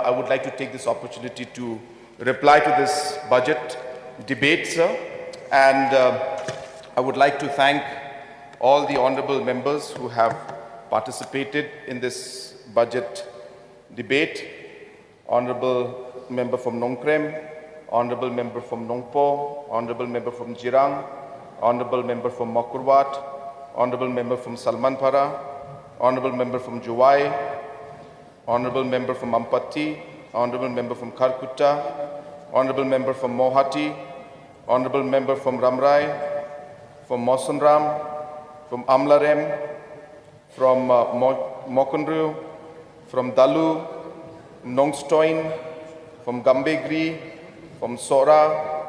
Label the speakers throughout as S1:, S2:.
S1: I would like to take this opportunity to reply to this budget debate, sir. And I would like to thank all the honorable members who have participated in this budget debate. Honorable member from Nongkrem, honorable member from Nongpo, honorable member from Jirang, honorable member from Makurwat, honorable member from Salmanpara, honorable member from Juwai, honorable member from Ampatti, honorable member from Kharkutta, honorable member from Mohati, honorable member from Ramrai, from Mosunram, from Amlarem, from Mokundru, from Dalu, from Nongstoin, from Gambegri, from Sora,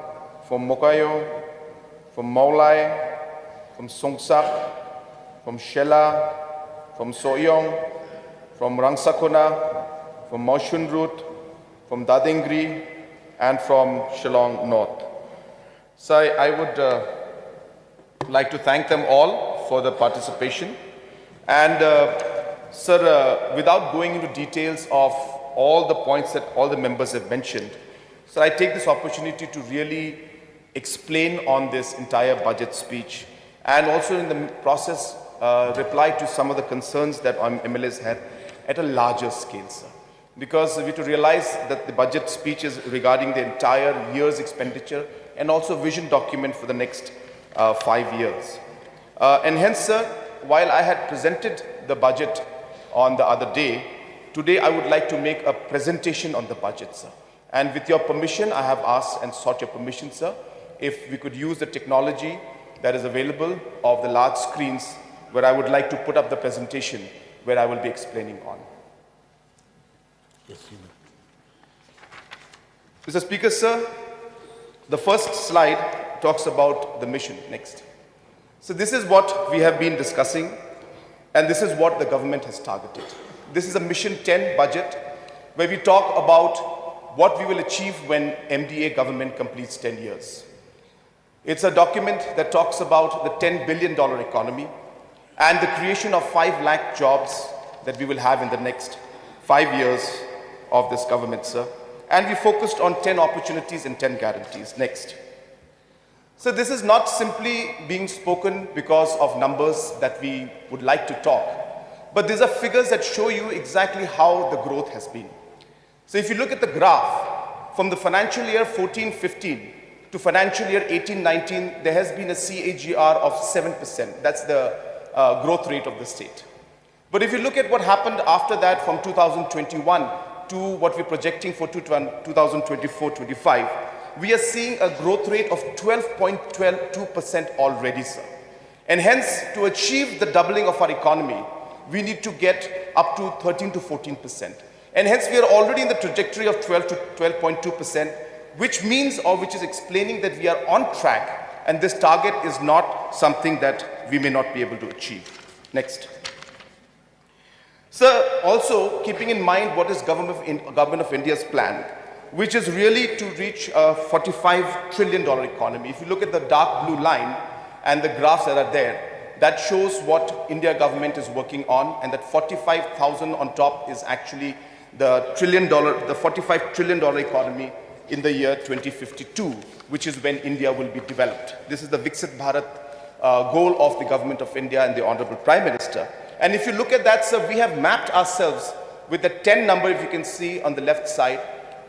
S1: from Mokayo, from Maulai, from Songsak, from Shela, from Soyong, from Rangsakona, from Moshunrut, from Dadengri, and from Shillong North. So I would like to thank them all for the participation. And sir, without going into details of all the points that all the members have mentioned, so I take this opportunity to really explain on this entire budget speech and also in the process reply to some of the concerns that MLAs had at a larger scale, sir. Because we have to realize that the budget speech is regarding the entire year's expenditure and also vision document for the next 5 years. And hence, sir, while I had presented the budget on the other day, today I would like to make a presentation on the budget, sir. And with your permission, I have asked and sought your permission, sir, if we could use the technology that is available of the large screens where I would like to put up the presentation where I will be explaining on.
S2: Yes, you may.
S1: Mr. Speaker, sir, the first slide talks about the mission. Next. So this is what we have been discussing, and this is what the government has targeted. This is a Mission 10 budget where we talk about what we will achieve when MDA government completes 10 years. It's a document that talks about the $10 billion economy and the creation of 5 lakh jobs that we will have in the next 5 years of this government, sir. And we focused on 10 opportunities and 10 guarantees. Next. So this is not simply being spoken because of numbers that we would like to talk, but these are figures that show you exactly how the growth has been. So if you look at the graph, from the financial year 14-15 to financial year 18-19, there has been a CAGR of 7%. That's the growth rate of the state. But if you look at what happened after that from 2021 to what we're projecting for 2024-25, we are seeing a growth rate of 12.2% already, sir. And hence, to achieve the doubling of our economy, we need to get up to 13 to 14%. And hence, we are already in the trajectory of 12 to 12.2%, which means, or which is explaining that we are on track, and this target is not something that we may not be able to achieve. Next. Sir, also keeping in mind what is Government of India's plan, which is really to reach a $45 trillion economy. If you look at the dark blue line and the graphs that are there, that shows what India government is working on, and that 45,000 on top is actually the $45 trillion economy in the year 2052, which is when India will be developed. This is the Viksit Bharat goal of the Government of India and the Honorable Prime Minister. And if you look at that, sir, we have mapped ourselves with the 10 number, if you can see on the left side,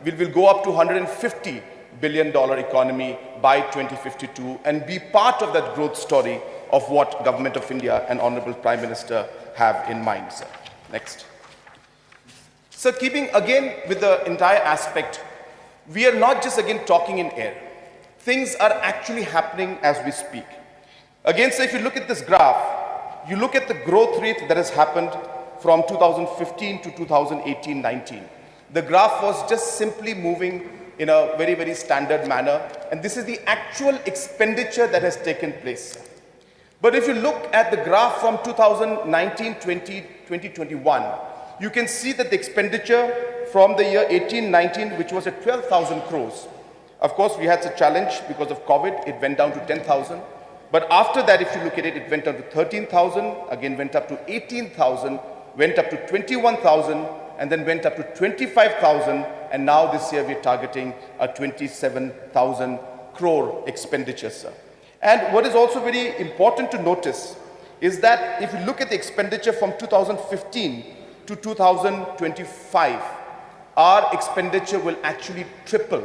S1: we will go up to $150 billion economy by 2052 and be part of that growth story of what Government of India and Honorable Prime Minister have in mind, sir. Next. So keeping again with the entire aspect, we are not just again talking in air. Things are actually happening as we speak. Again, so if you look at this graph, you look at the growth rate that has happened from 2015 to 2018-19. The graph was just simply moving in a very, very standard manner, and this is the actual expenditure that has taken place. But if you look at the graph from 2019-20, 2021, you can see that the expenditure from the year 18-19, which was at 12,000 crores. Of course, we had a challenge because of COVID, it went down to 10,000. But after that, if you look at it, it went down to 13,000, again went up to 18,000, went up to 21,000, and then went up to 25,000, and now this year we're targeting a 27,000 crore expenditure, sir. And what is also very important to notice is that if you look at the expenditure from 2015 to 2025, our expenditure will actually triple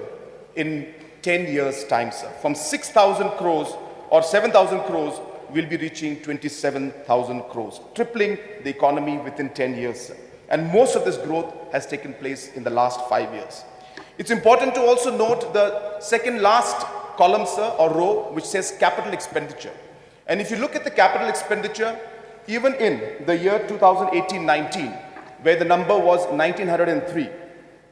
S1: in 10 years' time, sir. From 6,000 crores or 7,000 crores, we'll be reaching 27,000 crores, tripling the economy within 10 years, sir. And most of this growth has taken place in the last 5 years. It's important to also note the second last column, sir, or row, which says capital expenditure. And if you look at the capital expenditure, even in the year 2018-19, where the number was 1,903,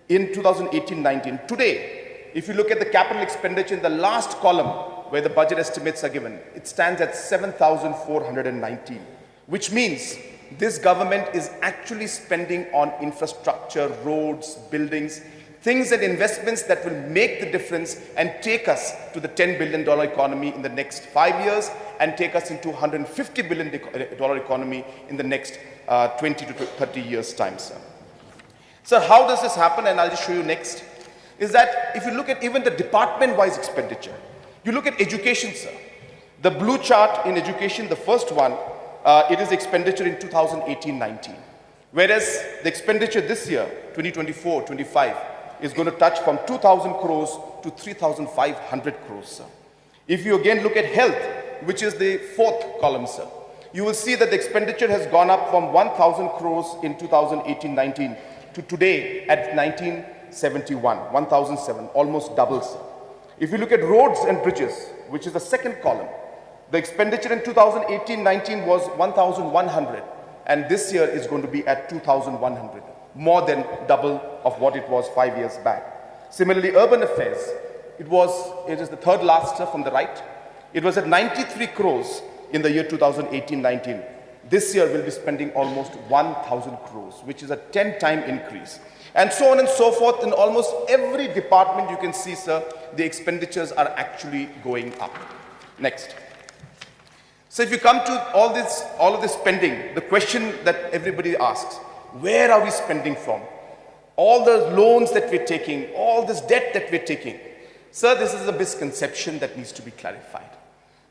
S1: in 2018-19, today, if you look at the capital expenditure in the last column, where the budget estimates are given, it stands at 7,419, which means this government is actually spending on infrastructure, roads, buildings, things and investments that will make the difference and take us to the $10 billion economy in the next 5 years and take us into $150 billion economy in the next 20 to 30 years' time, sir. So how does this happen? And I'll just show you next. Is that if you look at even the department-wise expenditure, you look at education, sir. The blue chart in education, the first one, it is expenditure in 2018-19. Whereas the expenditure this year, 2024-25, is going to touch from 2,000 crores to 3,500 crores, sir. If you again look at health, which is the fourth column, sir, you will see that the expenditure has gone up from 1,000 crores in 2018-19 to today at 1,971, 1,007, almost double, sir. If you look at roads and bridges, which is the second column, the expenditure in 2018-19 was 1,100, and this year is going to be at 2,100, more than double of what it was 5 years back. Similarly, urban affairs, it is the third last from the right. It was at 93 crores in the year 2018-19. This year we'll be spending almost 1,000 crores, which is a 10-time increase. And so on and so forth. In almost every department you can see, sir, the expenditures are actually going up. Next. So if you come to all of this spending, the question that everybody asks, where are we spending from? All the loans that we're taking, all this debt that we're taking. Sir, this is a misconception that needs to be clarified.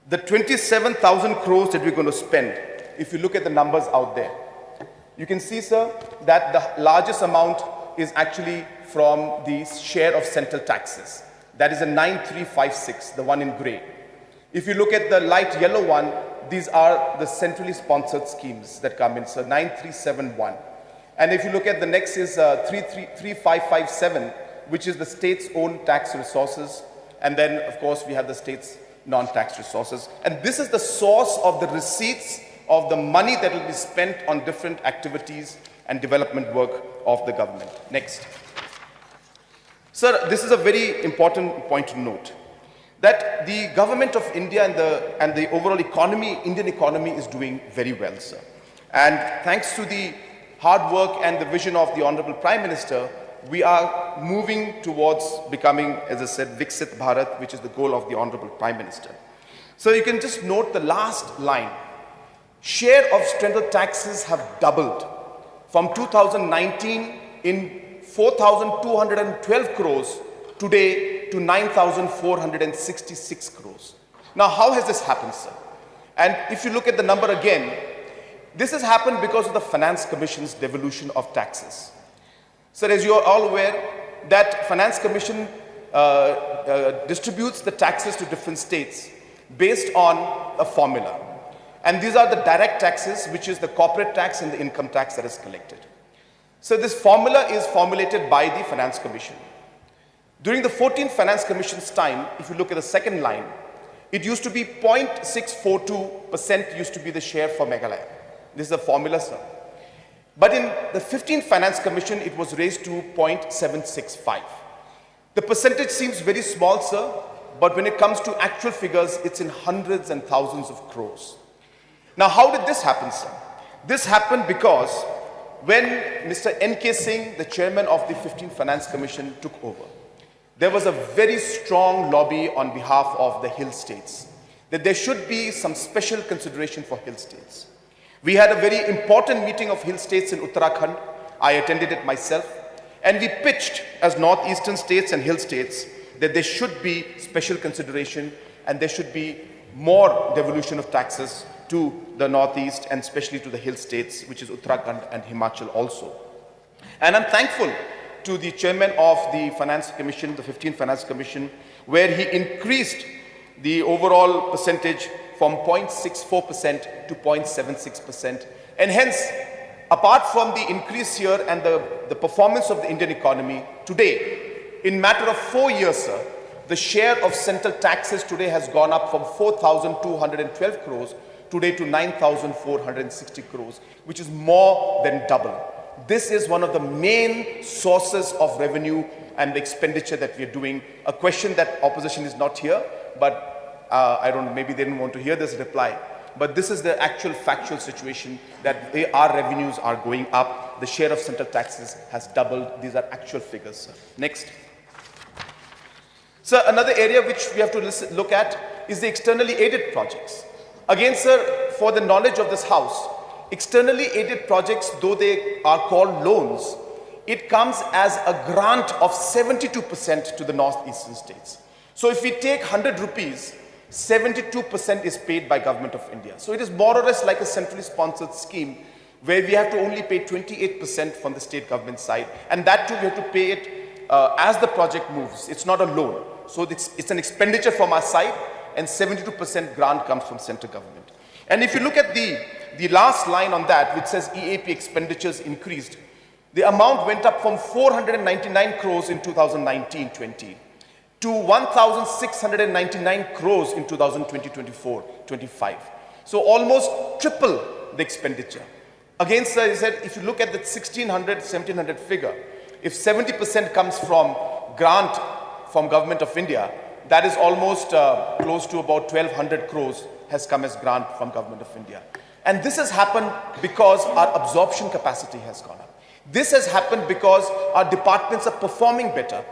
S1: The 27,000 crores that we're going to spend, if you look at the numbers out there, you can see, sir, that the largest amount is actually from the share of central taxes. That is a 9356, the one in gray. If you look at the light yellow one, these are the centrally sponsored schemes that come in, sir, 9371. And if you look at the next is 3557, which is the state's own tax resources. And then, of course, we have the state's non-tax resources. And this is the source of the receipts of the money that will be spent on different activities and development work of the government. Next. Sir, this is a very important point to note, that the government of India and the overall economy, Indian economy, is doing very well, sir. And thanks to the hard work and the vision of the Honorable Prime Minister, we are moving towards becoming, as I said, Viksit Bharat, which is the goal of the Honorable Prime Minister. So you can just note the last line. Share of central taxes have doubled from 2019 in 4,212 crores today to 9,466 crores. Now, how has this happened, sir? And if you look at the number again, this has happened because of the Finance Commission's devolution of taxes. Sir, as you are all aware, that Finance Commission distributes the taxes to different states based on a formula. And these are the direct taxes, which is the corporate tax and the income tax that is collected. So this formula is formulated by the Finance Commission. During the 14th Finance Commission's time, if you look at the second line, it used to be 0.642% used to be the share for Meghalaya. This is the formula, sir. But in the 15th Finance Commission, it was raised to 0.765. The percentage seems very small, sir, but when it comes to actual figures, it's in hundreds and thousands of crores. Now, how did this happen, sir? This happened because when Mr. N.K. Singh, the chairman of the 15th Finance Commission, took over, there was a very strong lobby on behalf of the hill states that there should be some special consideration for hill states. We had a very important meeting of hill states in Uttarakhand, I attended it myself. And we pitched as northeastern states and hill states that there should be special consideration and there should be more devolution of taxes to the northeast and especially to the hill states, which is Uttarakhand and Himachal also. And I'm thankful to the chairman of the Finance Commission, the 15th Finance Commission, where he increased the overall percentage from 0.64% to 0.76%. And hence, apart from the increase here and the performance of the Indian economy, today, in matter of 4 years, sir, the share of central taxes today has gone up from 4,212 crores today to 9,460 crores, which is more than double. This is one of the main sources of revenue and expenditure that we are doing. A question that opposition is not here, but I don't know, maybe they didn't want to hear this reply. But this is the actual factual situation that our revenues are going up. The share of central taxes has doubled. These are actual figures, sir. Next. Sir, another area which we have to look at is the externally aided projects. Again, sir, for the knowledge of this house, externally aided projects, though they are called loans, it comes as a grant of 72% to the northeastern states. So if we take 100 rupees, 72% is paid by Government of India. So it is more or less like a centrally sponsored scheme where we have to only pay 28% from the state government side. And that too, we have to pay it as the project moves. It's not a loan. So it's an expenditure from our side and 72% grant comes from central government. And if you look at the last line on that, which says EAP expenditures increased, the amount went up from 499 crores in 2019-20 to 1,699 crores in 2020-24-25. So almost triple the expenditure. Again, sir, he said, if you look at the 1,600, 1,700 figure, if 70% comes from grant from Government of India, that is almost close to about 1,200 crores has come as grant from Government of India. And this has happened because our absorption capacity has gone up. This has happened because our departments are performing better.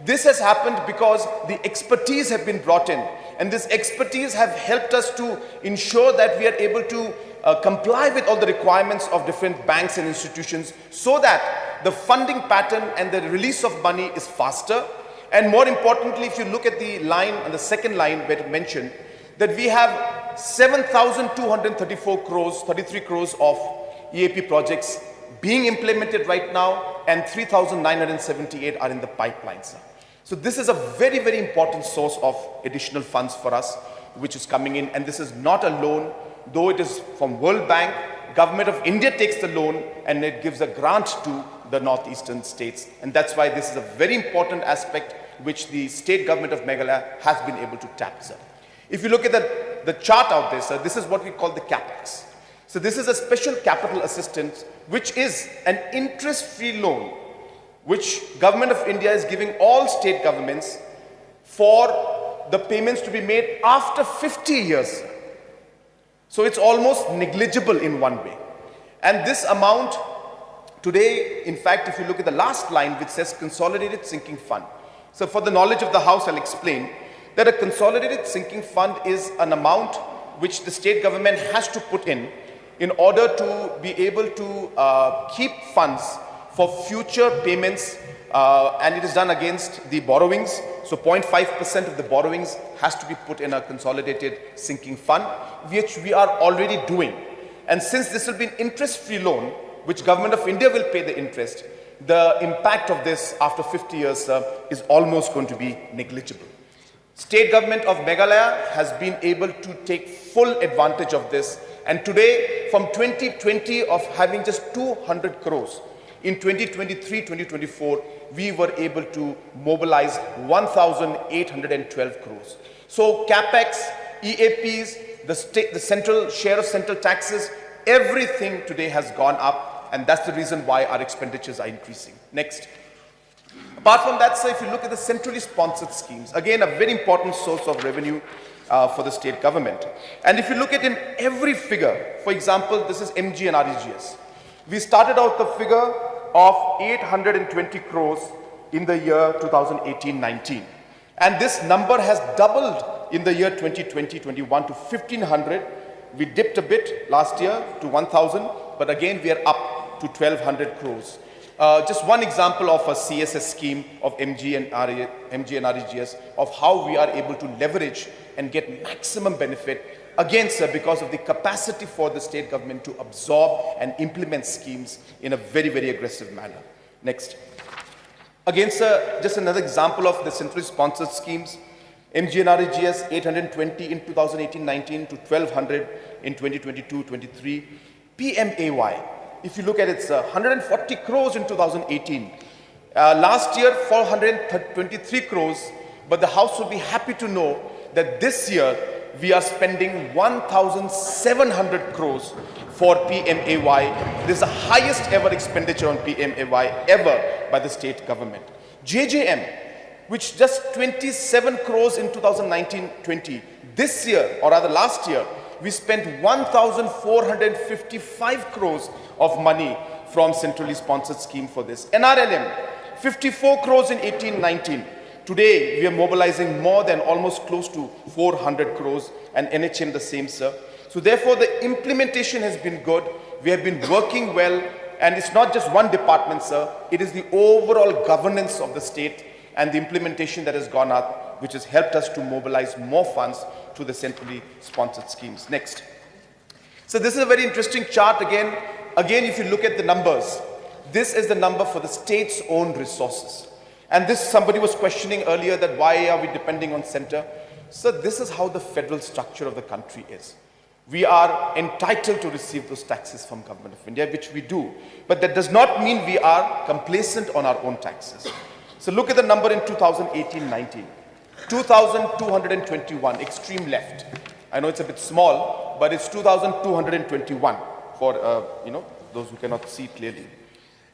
S1: This has happened because the expertise have been brought in, and this expertise have helped us to ensure that we are able to comply with all the requirements of different banks and institutions so that the funding pattern and the release of money is faster. And more importantly, if you look at the line on the second line where it mentioned that we have 7,234 crores, 33 crores of EAP projects being implemented right now, and 3,978 are in the pipeline, sir. So this is a very, very important source of additional funds for us, which is coming in. And this is not a loan, though it is from World Bank. Government of India takes the loan and it gives a grant to the northeastern states. And that's why this is a very important aspect which the state government of Meghalaya has been able to tap, sir. If you look at the chart out there, sir, this is what we call the CAPEX. So this is a special capital assistance, which is an interest-free loan, which Government of India is giving all state governments for the payments to be made after 50 years. So it's almost negligible in one way. And this amount today, in fact, if you look at the last line, which says Consolidated Sinking Fund. So for the knowledge of the House, I'll explain that a Consolidated Sinking Fund is an amount which the state government has to put in order to be able to keep funds for future payments, and it is done against the borrowings. So 0.5% of the borrowings has to be put in a consolidated sinking fund, which we are already doing. And since this will be an interest-free loan, which Government of India will pay the interest, the impact of this after 50 years is almost going to be negligible. State government of Meghalaya has been able to take full advantage of this. And today, from 2020 of having just 200 crores, in 2023-2024, we were able to mobilize 1,812 crores. So CAPEX, EAPs, the central share of central taxes, everything today has gone up, and that's the reason why our expenditures are increasing. Next. Apart from that, sir, if you look at the centrally sponsored schemes, again, a very important source of revenue for the state government. And if you look at in every figure, for example, this is MG and REGS. We started out the figure of 820 crores in the year 2018-19. And this number has doubled in the year 2020-21 to 1,500. We dipped a bit last year to 1,000, but again, we are up to 1,200 crores. Just one example of a CSS scheme of MG and REGS of how we are able to leverage and get maximum benefit. Again, sir, because of the capacity for the state government to absorb and implement schemes in a very, very aggressive manner. Next. Again, sir, just another example of the centrally sponsored schemes. MGNREGS 820 in 2018-19 to 1200 in 2022-23. PMAY, if you look at it, sir, 140 crores in 2018. Last year, 423 crores, but the House will be happy to know that this year we are spending 1,700 crores for PMAY. This is the highest ever expenditure on PMAY ever by the state government. JJM, which just 27 crores in 2019-20. This year, or rather last year, we spent 1,455 crores of money from centrally sponsored scheme for this. NRLM, 54 crores in 18-19. Today, we are mobilizing more than almost close to 400 crores, and NHM the same, sir. So therefore, the implementation has been good. We have been working well, and it's not just one department, sir. It is the overall governance of the state and the implementation that has gone up, which has helped us to mobilize more funds to the centrally sponsored schemes. Next. So this is a very interesting chart again. Again, if you look at the numbers, this is the number for the state's own resources. And this, somebody was questioning earlier that why are we depending on center? So this is how the federal structure of the country is. We are entitled to receive those taxes from Government of India, which we do. But that does not mean we are complacent on our own taxes. So look at the number in 2018-19. 2,221, extreme left. I know it's a bit small, but it's 2,221 for, those who cannot see clearly.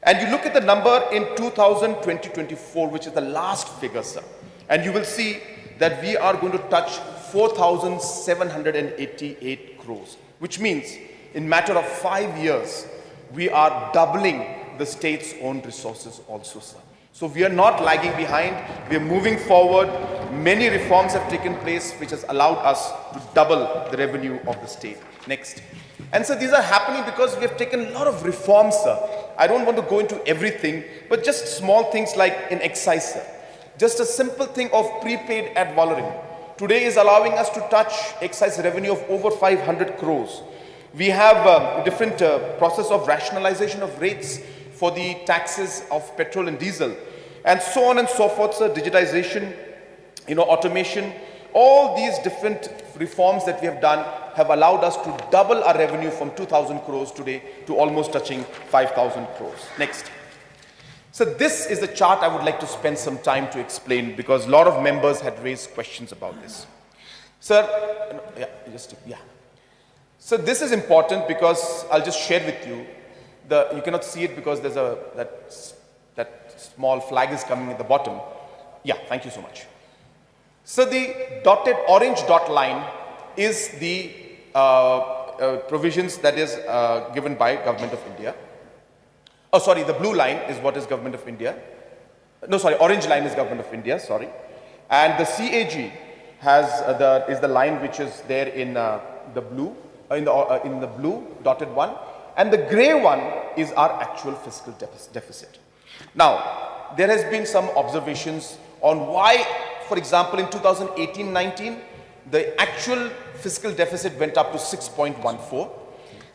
S1: And you look at the number in 2020-24, which is the last figure, sir. And you will see that we are going to touch 4,788 crores, which means in matter of 5 years, we are doubling the state's own resources also, sir. So we are not lagging behind. We are moving forward. Many reforms have taken place, which has allowed us to double the revenue of the state. Next. And so these are happening because we have taken a lot of reforms, sir. I don't want to go into everything, but just small things like in excise, sir. Just a simple thing of prepaid ad valorem. Today is allowing us to touch excise revenue of over 500 crores. We have a different process of rationalization of rates for the taxes of petrol and diesel, and so on and so forth, sir. Digitization, automation, all these different reforms that we have done have allowed us to double our revenue from 2,000 crores today to almost touching 5,000 crores. Next. So this is the chart I would like to spend some time to explain because a lot of members had raised questions about this. Sir, So this is important because I'll just share with you. You cannot see it because there's that small flag is coming at the bottom. Yeah, thank you so much. So the dotted orange dot line is the provisions that is given by Government of India. Oh, sorry, the blue line is what is Government of India. No, sorry, orange line is Government of India, sorry. And the CAG is the line which is there in the blue, in the blue dotted one. And the gray one is our actual fiscal deficit. Now, there has been some observations on why, for example, in 2018-19, the actual fiscal deficit went up to 6.14.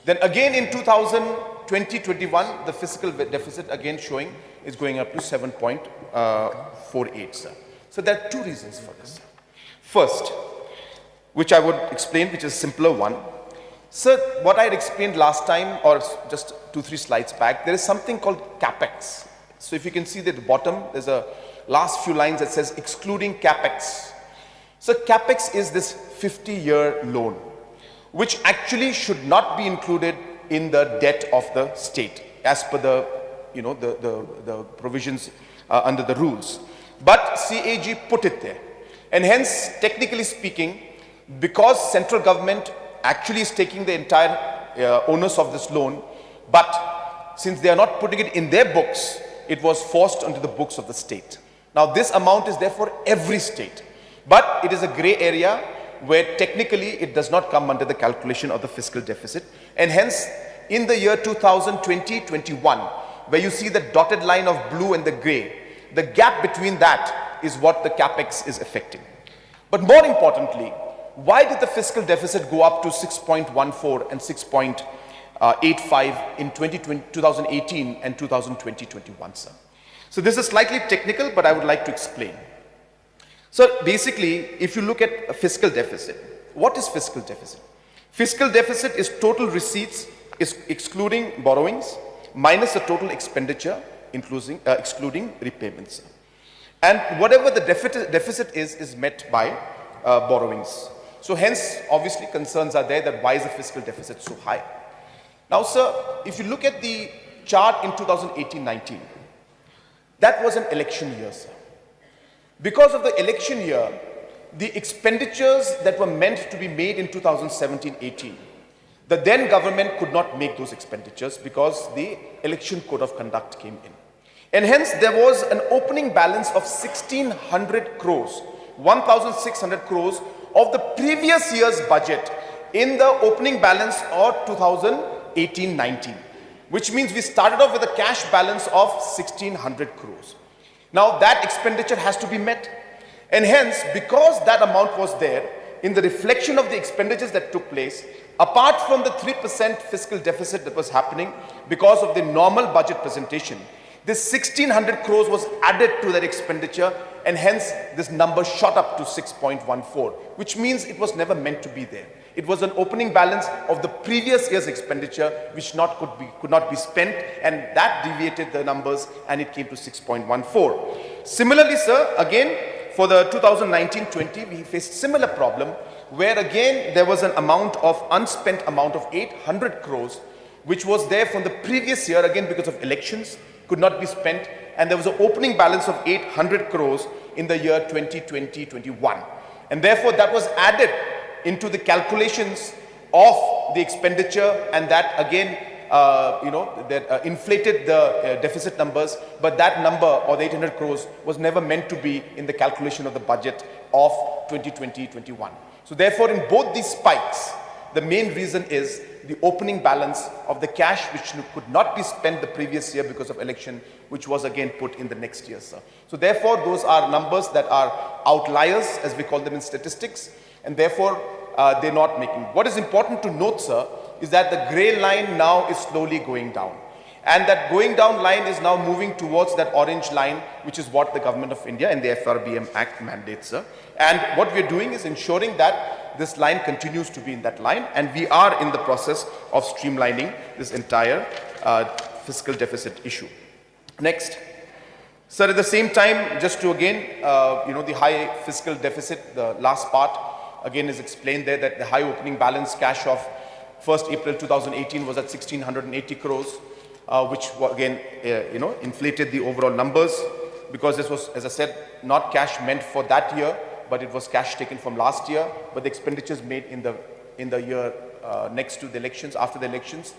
S1: Then again in 2020-21, the fiscal deficit again showing is going up to 7.48, sir. So there are two reasons for this. First, which I would explain, which is a simpler one. Sir, what I had explained last time, or just 2-3 slides back, there is something called capex. So if you can see at the bottom, there's a last few lines that says excluding capex. So capex is this 50-year loan, which actually should not be included in the debt of the state, as per the, the provisions under the rules. But CAG put it there. And hence, technically speaking, because central government actually is taking the entire onus of this loan, but since they are not putting it in their books, it was forced onto the books of the state. Now this amount is there for every state, but it is a gray area where technically it does not come under the calculation of the fiscal deficit, and hence in the year 2020-21, where you see the dotted line of blue and the gray. The gap between that is what the capex is affecting. But more importantly, why did the fiscal deficit go up to 6.14 and 6.85 in 2018 and 2020-21, sir? So this is slightly technical, but I would like to explain. So basically, if you look at a fiscal deficit, what is fiscal deficit? Fiscal deficit is total receipts excluding borrowings minus the total expenditure excluding repayments. And whatever the deficit is met by borrowings. So hence, obviously, concerns are there that why is the fiscal deficit so high? Now, sir, if you look at the chart in 2018-19, that was an election year, sir. Because of the election year, the expenditures that were meant to be made in 2017-18, the then government could not make those expenditures because the election code of conduct came in. And hence, there was an opening balance of 1,600 crores, 1,600 crores of the previous year's budget in the opening balance of 2018-19, which means we started off with a cash balance of 1,600 crores. Now, that expenditure has to be met. And hence, because that amount was there, in the reflection of the expenditures that took place, apart from the 3% fiscal deficit that was happening because of the normal budget presentation, this 1,600 crores was added to that expenditure, and hence this number shot up to 6.14, which means it was never meant to be there. It was an opening balance of the previous year's expenditure, which could not be spent, and that deviated the numbers, and it came to 6.14. Similarly, sir, again, for the 2019-20, we faced similar problem, where again there was an amount of unspent amount of 800 crores, which was there from the previous year, again because of elections, could not be spent, and there was an opening balance of 800 crores in the year 2020-21. And therefore, that was added into the calculations of the expenditure, and that again, inflated the deficit numbers, but that number, or the 800 crores, was never meant to be in the calculation of the budget of 2020-21. So therefore, in both these spikes, the main reason is the opening balance of the cash which could not be spent the previous year because of election, which was again put in the next year, sir. So therefore, those are numbers that are outliers, as we call them in statistics, and therefore, they're not making. What is important to note, sir, is that the grey line now is slowly going down. And that going down line is now moving towards that orange line, which is what the Government of India and the FRBM Act mandates, sir. And what we're doing is ensuring that this line continues to be in that line, and we are in the process of streamlining this entire fiscal deficit issue. Next. Sir, at the same time, just to again, the high fiscal deficit, the last part, again is explained there that the high opening balance cash of 1st April 2018 was at 1,680 crores, which again, inflated the overall numbers, because this was, as I said, not cash meant for that year, but it was cash taken from last year, but the expenditures made in the year next to the elections, after the elections,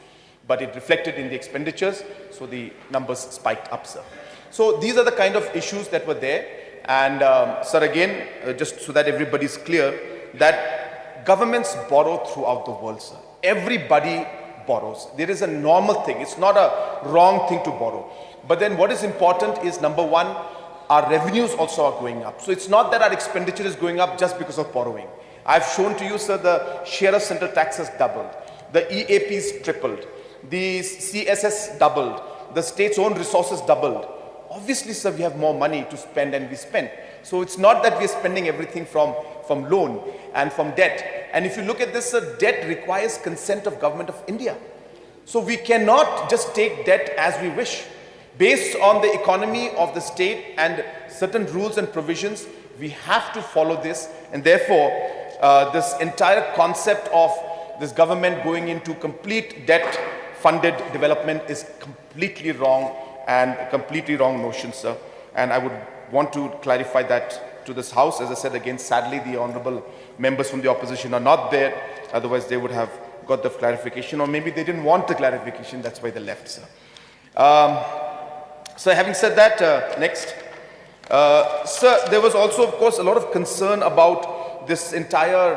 S1: but it reflected in the expenditures, so the numbers spiked up, sir. So these are the kind of issues that were there, and sir, again, just so that everybody's clear, that governments borrow throughout the world, sir. Everybody borrows. There is a normal thing. It's not a wrong thing to borrow. But then what is important is, number one, our revenues also are going up. So it's not that our expenditure is going up just because of borrowing. I've shown to you, sir, the share of central tax has doubled. The EAPs tripled. The CSS doubled. The state's own resources doubled. Obviously, sir, we have more money to spend, and we spend. So it's not that we're spending everything from loan and from debt. And if you look at this, sir, debt requires consent of Government of India. So we cannot just take debt as we wish. Based on the economy of the state and certain rules and provisions, we have to follow this. And therefore, this entire concept of this government going into complete debt-funded development is completely wrong, and a completely wrong notion, sir. And I would want to clarify that to this House. As I said again, sadly, the honorable members from the opposition are not there. Otherwise, they would have got the clarification, or maybe they didn't want the clarification. That's why they left, sir. So having said that, next. Sir, there was also, of course, a lot of concern about this entire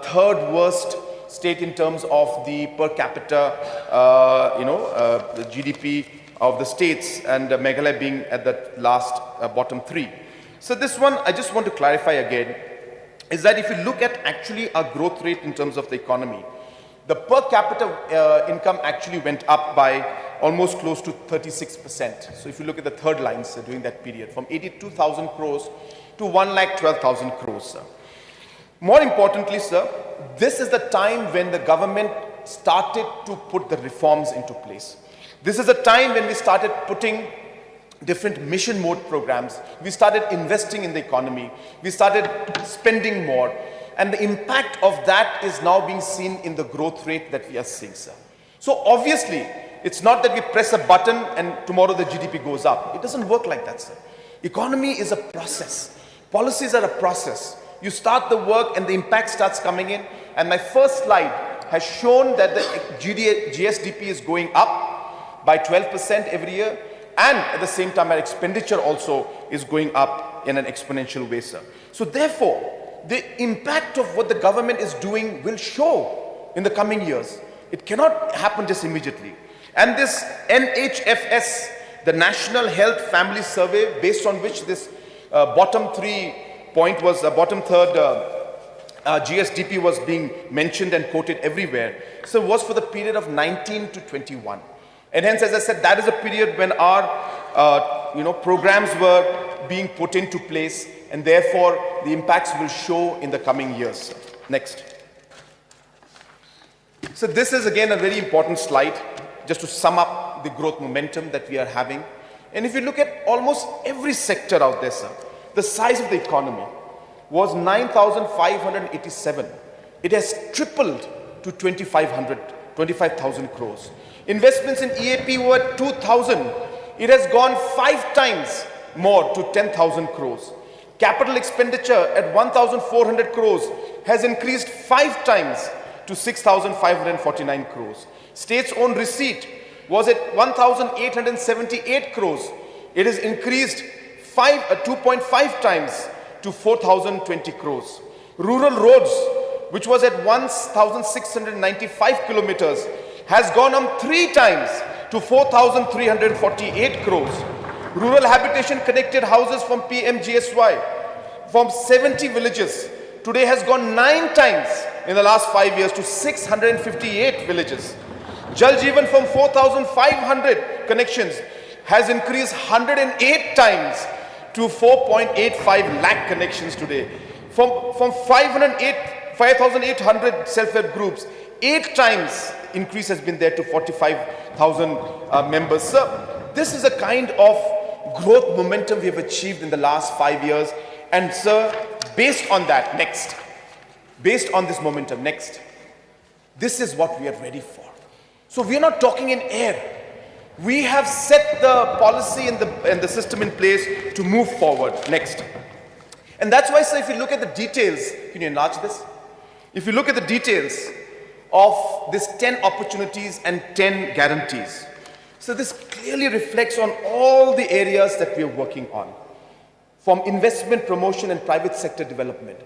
S1: third worst state in terms of the per capita, the GDP of the states, and Meghalaya being at the last bottom 3. So this one, I just want to clarify again, is that if you look at actually our growth rate in terms of the economy, the per capita income actually went up by almost close to 36%. So if you look at the third line, sir, during that period, from 82,000 crores to 1,12,000 crores, sir. More importantly, sir, this is the time when the government started to put the reforms into place. This is the time when we started putting different mission mode programs. We started investing in the economy. We started spending more. And the impact of that is now being seen in the growth rate that we are seeing, sir. So obviously, it's not that we press a button and tomorrow the GDP goes up. It doesn't work like that, sir. Economy is a process. Policies are a process. You start the work and the impact starts coming in. And my first slide has shown that the GSDP is going up by 12% every year. And at the same time, our expenditure also is going up in an exponential way, sir. So therefore, the impact of what the government is doing will show in the coming years. It cannot happen just immediately. And this NHFS, the National Health Family Survey, based on which this bottom third GSDP was being mentioned and quoted everywhere. So it was for the period of 19 to 21. And hence, as I said, that is a period when our programs were being put into place, and therefore the impacts will show in the coming years. Next. So this is again a very important slide just to sum up the growth momentum that we are having. And if you look at almost every sector out there, sir, the size of the economy was 9,587. It has tripled to 25,000 crores. Investments in EAP were 2,000. It has gone 5 times more to 10,000 crores. Capital expenditure at 1,400 crores has increased 5 times to 6,549 crores. State's own receipt was at 1,878 crores. It has increased 2.5 times to 4,020 crores. Rural roads, which was at 1,695 kilometers, has gone on 3 times to 4,348 crores. Rural habitation connected houses from PMGSY from 70 villages today has gone 9 times in the last 5 years to 658 villages. Jal Jeevan from 4,500 connections has increased 108 times to 4.85 lakh connections today. From 5,800 self-help groups, 8 times increase has been there to 45,000 members. Sir, this is a kind of growth momentum we have achieved in the last 5 years. And sir, based on that, based on this momentum, this is what we are ready for. So we are not talking in air. We have set the policy and the system in place to move forward. Next. And that's why, sir, if you look at the details, can you enlarge this? If you look at the details of this 10 opportunities and 10 guarantees, so this clearly reflects on all the areas that we are working on, from investment promotion and private sector development.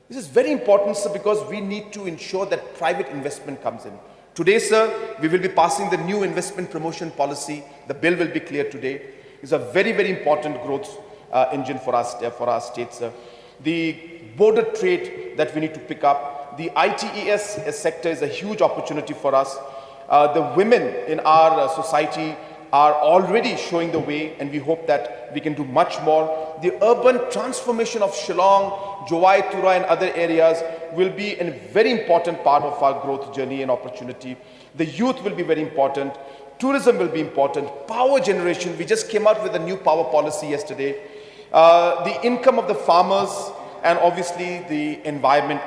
S1: This is very important, sir, because we need to ensure that private investment comes in. Today, sir, we will be passing the new investment promotion policy. The bill will be cleared today. It's a very, very important growth engine for our state, sir. The border trade that we need to pick up. The ITES sector is a huge opportunity for us. The women in our society are already showing the way, and we hope that we can do much more. The urban transformation of Shillong, Jowai, Tura and other areas will be a very important part of our growth journey and opportunity. The youth will be very important. Tourism will be important. Power generation, we just came out with a new power policy yesterday. The income of the farmers, and obviously the environment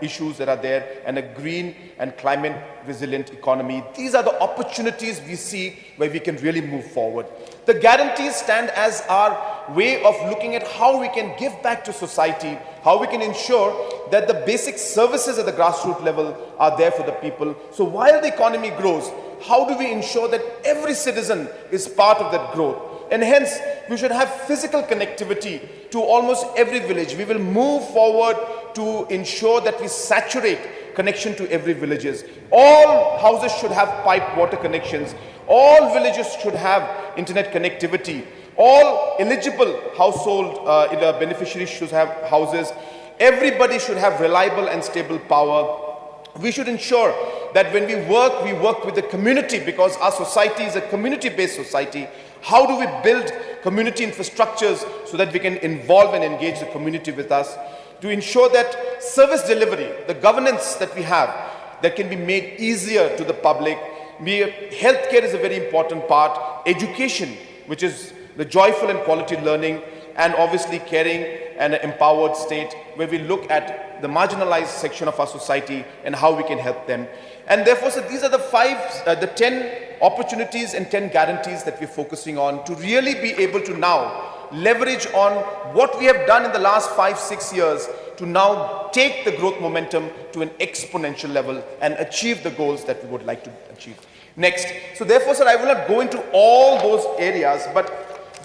S1: issues that are there, and a green and climate resilient economy. These are the opportunities we see where we can really move forward. The guarantees stand as our way of looking at how we can give back to society, how we can ensure that the basic services at the grassroots level are there for the people. So while the economy grows, how do we ensure that every citizen is part of that growth? And hence, we should have physical connectivity to almost every village. We will move forward to ensure that we saturate connection to every villages. All houses should have piped water connections. All villages should have internet connectivity. All eligible household beneficiaries should have houses. Everybody should have reliable and stable power. We should ensure that when we work with the community, because our society is a community-based society. How do we build community infrastructures so that we can involve and engage the community with us? To ensure that service delivery, the governance that we have, that can be made easier to the public. Healthcare is a very important part. Education, which is the joyful and quality learning, and obviously caring and an empowered state, where we look at the marginalized section of our society and how we can help them. And therefore, so these are the 10 opportunities and 10 guarantees that we're focusing on to really be able to now leverage on what we have done in the last 5-6 years to now take the growth momentum to an exponential level and achieve the goals that we would like to achieve. Next. So therefore, sir, I will not go into all those areas, but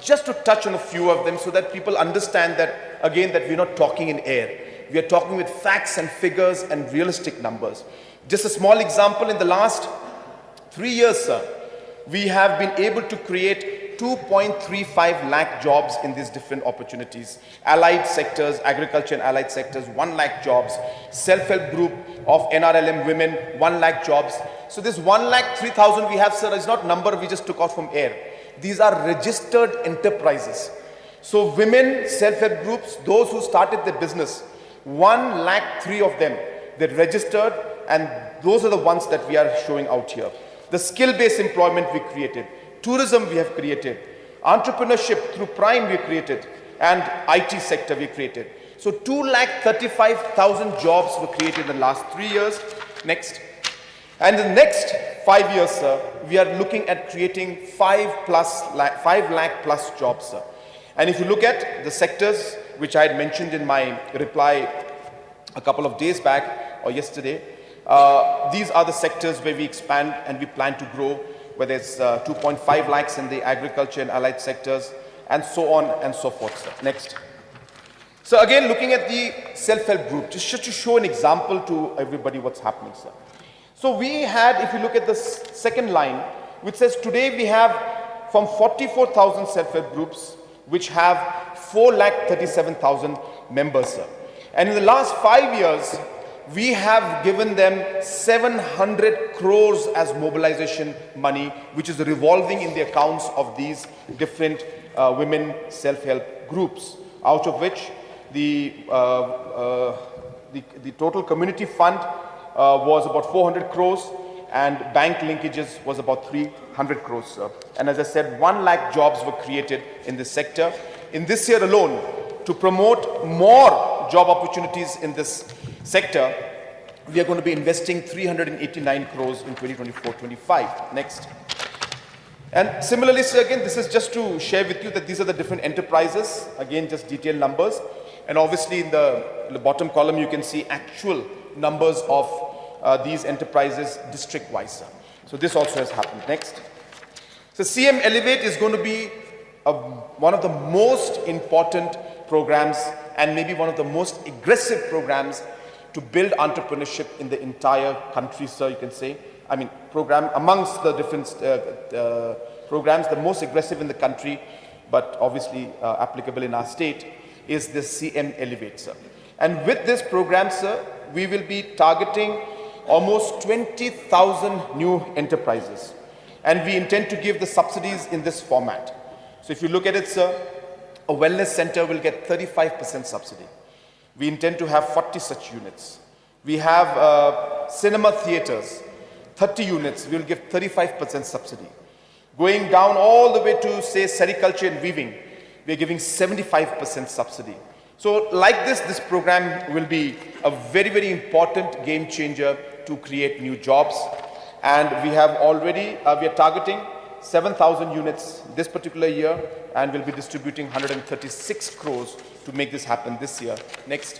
S1: just to touch on a few of them so that people understand that, again, that we're not talking in air. We are talking with facts and figures and realistic numbers. Just a small example, in the last 3 years, sir, we have been able to create 2.35 lakh jobs in these different opportunities. Allied sectors, agriculture and allied sectors, 1 lakh jobs. Self-help group of NRLM women, 1 lakh jobs. So this 1,03,000 we have, sir, is not number we just took out from air. These are registered enterprises. So women, self-help groups, those who started their business, 1,03,000 of them, they're registered, and those are the ones that we are showing out here. The skill-based employment we created, tourism we have created, entrepreneurship through Prime we created, and IT sector we created. So 2,35,000 jobs were created in the last 3 years. Next. And in the next 5 years, sir, we are looking at creating 5 lakh plus jobs, sir. And if you look at the sectors which I had mentioned in my reply a couple of days back or yesterday, these are the sectors where we expand and we plan to grow, whether it's 2.5 lakhs in the agriculture and allied sectors, and so on and so forth, sir. Next. So again, looking at the self-help group, just to show an example to everybody what's happening, sir. So we had, if you look at the second line, which says today we have from 44,000 self-help groups, which have 4,37,000 members, sir. And in the last 5 years, we have given them 700 crores as mobilization money, which is revolving in the accounts of these different women self-help groups, out of which the total community fund was about 400 crores and bank linkages was about 300 crores, sir. And as I said, 1 lakh jobs were created in this sector. In this year alone, to promote more job opportunities in this sector, we are going to be investing 389 crores in 2024-25. Next. And similarly, sir, again, this is just to share with you that these are the different enterprises, again, just detailed numbers. And obviously in the bottom column, you can see actual numbers of these enterprises district-wise, sir. So this also has happened. Next. So CM Elevate is going to be one of the most important programs and maybe one of the most aggressive programs to build entrepreneurship in the entire country, sir, you can say. I mean, program amongst the different programs, the most aggressive in the country, but obviously applicable in our state, is the CM Elevate, sir. And with this program, sir, we will be targeting almost 20,000 new enterprises. And we intend to give the subsidies in this format. So if you look at it, sir, a wellness center will get 35% subsidy. We intend to have 40 such units. We have cinema theaters, 30 units, we will give 35% subsidy. Going down all the way to, say, sericulture and weaving, we are giving 75% subsidy. So like this program will be a very, very important game changer to create new jobs. And we have already, we are targeting 7,000 units this particular year, and we'll be distributing 136 crores to make this happen this year. Next.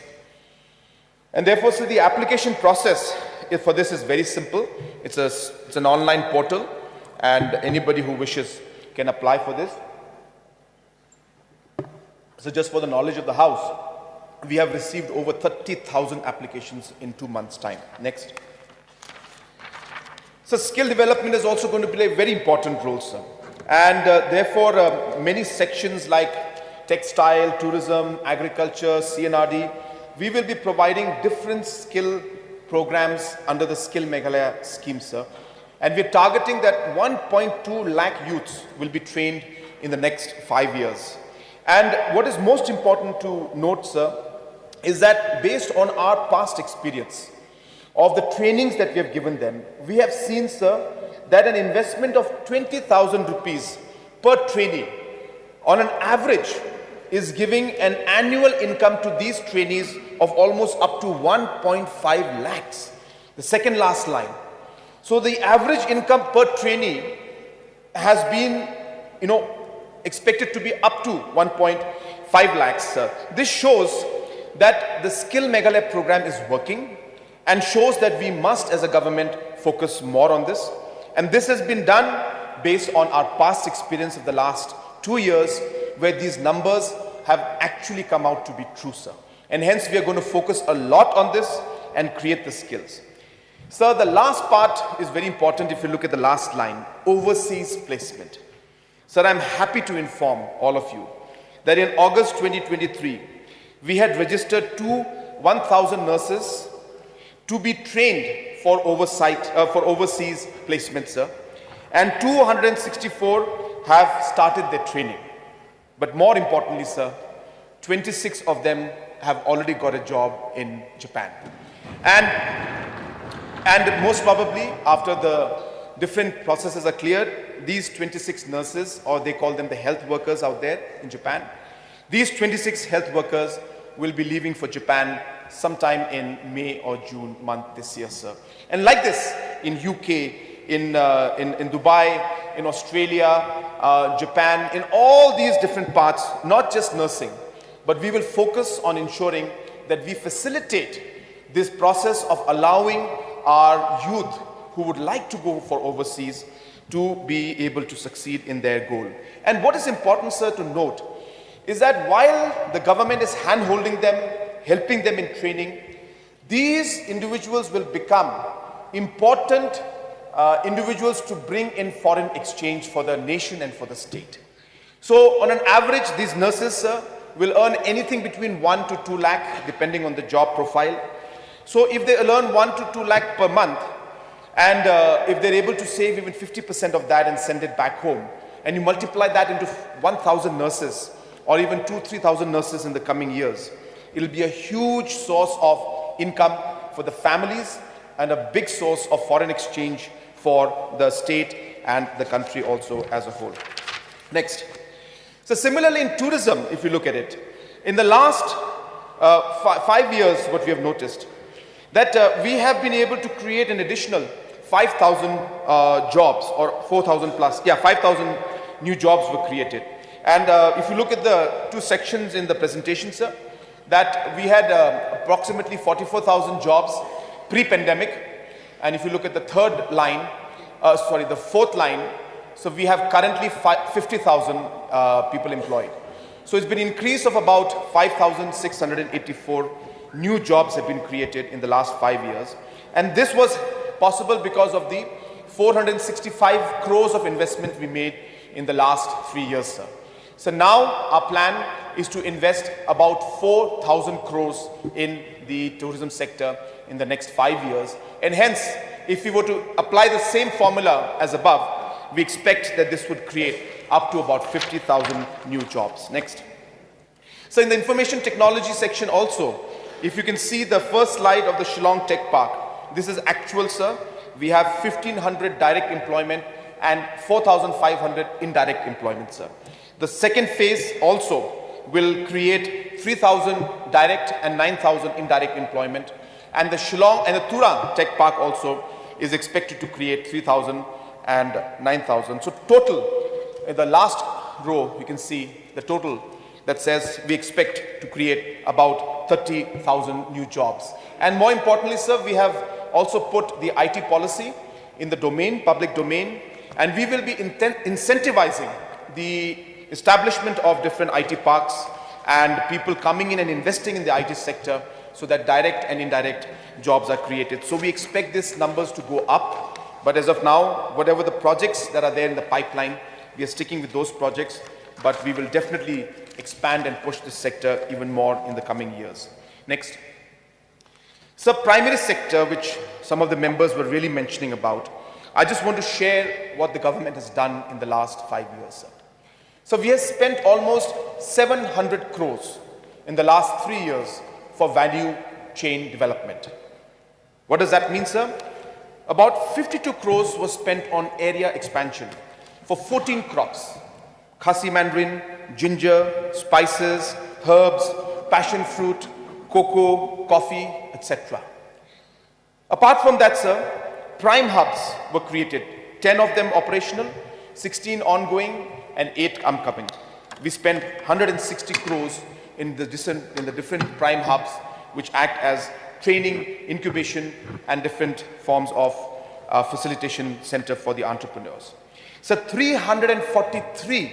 S1: And therefore, so the application process for this is very simple. It's an online portal, and anybody who wishes can apply for this. So just for the knowledge of the house, we have received over 30,000 applications in 2 months' time. Next. So skill development is also going to play a very important role, sir. And therefore, many sections like textile, tourism, agriculture, CNRD, we will be providing different skill programs under the Skill Meghalaya scheme, sir. And we're targeting that 1.2 lakh youths will be trained in the next 5 years. And what is most important to note, sir, is that based on our past experience of the trainings that we have given them, we have seen, sir, that an investment of 20,000 rupees per trainee on an average is giving an annual income to these trainees of almost up to 1.5 lakhs. The second last line. So the average income per trainee has been, expected to be up to 1.5 lakhs, sir. This shows that the Skill Meghalaya program is working and shows that we must, as a government, focus more on this. And this has been done based on our past experience of the last 2 years, where these numbers have actually come out to be true, sir. And hence, we are going to focus a lot on this and create the skills. Sir, the last part is very important if you look at the last line, overseas placement. Sir, I'm happy to inform all of you that in August 2023, we had registered 1,000 nurses to be trained for overseas placement, sir. And 264 have started their training. But more importantly, sir, 26 of them have already got a job in Japan. And most probably, after the different processes are cleared, these 26 nurses, or they call them the health workers out there in Japan, these 26 health workers will be leaving for Japan sometime in May or June month this year, sir. And like this, in UK, in Dubai, in Australia, Japan, in all these different parts, not just nursing, but we will focus on ensuring that we facilitate this process of allowing our youth who would like to go for overseas to be able to succeed in their goal. And what is important, sir, to note is that while the government is hand-holding them, helping them in training, these individuals will become important individuals to bring in foreign exchange for the nation and for the state. So on an average, these nurses, sir, will earn anything between 1 to 2 lakh, depending on the job profile. So if they earn 1 to 2 lakh per month, and if they're able to save even 50% of that and send it back home, and you multiply that into 1,000 nurses, or even 2,000-3,000 nurses in the coming years, it'll be a huge source of income for the families and a big source of foreign exchange for the state and the country also as a whole. Next. So similarly in tourism, if you look at it, in the last 5 years, what we have noticed, that we have been able to create an additional 5,000 jobs, or 4,000 plus, 5,000 new jobs were created. And if you look at the two sections in the presentation, sir, that we had approximately 44,000 jobs pre-pandemic. And if you look at the third line, the fourth line, so we have currently 50,000 people employed. So it's been an increase of about 5,684 new jobs have been created in the last 5 years. And this was possible because of the 465 crores of investment we made in the last 3 years, sir. So now our plan is to invest about 4,000 crores in the tourism sector in the next 5 years. And hence, if we were to apply the same formula as above, we expect that this would create up to about 50,000 new jobs. Next. So in the information technology section also, if you can see the first slide of the Shillong Tech Park, this is actual, sir. We have 1,500 direct employment and 4,500 indirect employment, sir. The second phase also will create 3,000 direct and 9,000 indirect employment. And the Shillong and the Turang Tech Park also is expected to create 3,000 and 9,000. So total, in the last row, you can see the total that says we expect to create about 30,000 new jobs. And more importantly, sir, we have also put the IT policy in the domain, public domain, and we will be incentivizing the establishment of different IT parks and people coming in and investing in the IT sector so that direct and indirect jobs are created. So we expect these numbers to go up But as of now, whatever the projects that are there in the pipeline, we are sticking with those projects, but we will definitely expand and push this sector even more in the coming years. Next. So primary sector, which some of the members were really mentioning about, I just want to share what the government has done in the last 5 years, sir. So we have spent almost 700 crores in the last 3 years for value chain development. What does that mean, sir? About 52 crores was spent on area expansion for 14 crops: khasi mandarin, ginger, spices, herbs, passion fruit, cocoa, coffee, etc. Apart from that, sir, prime hubs were created, 10 of them operational, 16 ongoing, and 8 upcoming. We spent 160 crores in the different prime hubs, which act as training, incubation, and different forms of facilitation center for the entrepreneurs. So 343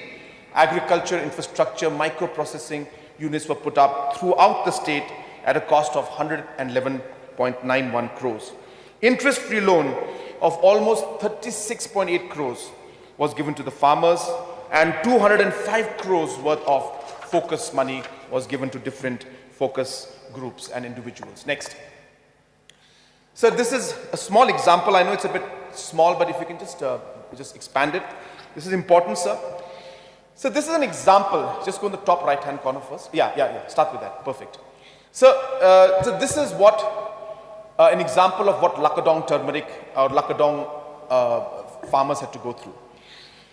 S1: agriculture infrastructure microprocessing units were put up throughout the state at a cost of 111.91 crores. Interest-free loan of almost 36.8 crores was given to the farmers, and 205 crores worth of focus money was given to different focus groups and individuals. Next. So this is a small example. I know it's a bit small, but if you can just expand it. This is important, sir. So this is an example. Just go in the top right-hand corner first. Yeah. Start with that. Perfect. So this is what an example of what Lakadong turmeric or Lakadong farmers had to go through.